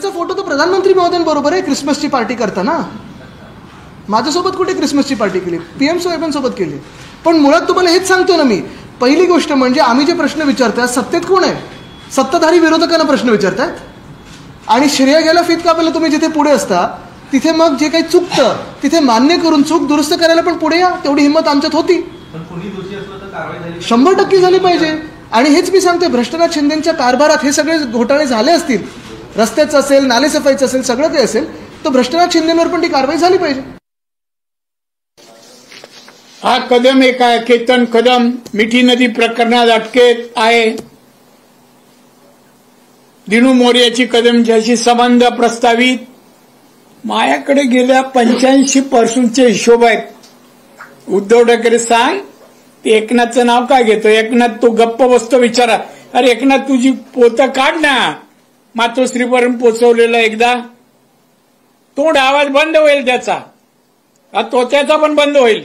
त्याचा फोटो तर प्रधानमंत्री महोदयांबरोबर आहे क्रिसमसची पार्टी करताना. माझ्यासोबत कुठे क्रिसमसची पार्टी केली? PM साहेबांसोबत केली. पण मुळात तुम्हाला हेच सांगतो ना मी, पहिली गोष्ट म्हणजे आम्ही जे प्रश्न विचारतात सत्तेत कोण आहे? सत्ताधारी विरोधकांना प्रश्न विचारतात आणि श्रेय घ्यायला फित कापायला तुम्ही जिथे पुढे असता तिथे मग जे काही चुकतं तिथे मान्य करून चूक दुरुस्त करायला पण पुढे या. तेवढी हिंमत आमच्यात होती. 100% झाली पाहिजे. आणि हेच मी सांगतोय, भ्रष्टनाथ शिंदेच्या कारभारात हे सगळे घोटाळे झाले असतील, रस्त्याचं असेल, नालेसफाईचं असेल, सगळं काही असेल, तर भ्रष्टनाथ शिंदेवर पण ती कारवाई झाली पाहिजे. हा कदम एक आहे, केतन कदम मिठी नदी प्रकरणात अटकेत आहे. दिनू मोर्याची कदमच्याशी संबंध प्रस्तावित. माझ्याकडे गेल्या 85% हिशोब आहेत. उद्धव ठाकरे सांग, ते एकनाथचं नाव काय घेतो? एकनाथ तो गप्प बसतो. विचारा, अरे एकनाथ तुझी पोतं काढ ना, मातोश्रीपर्यंत पोचवलेलं एकदा. तोंड आवाज बंद होईल त्याचा, तोत्याचा पण बंद होईल.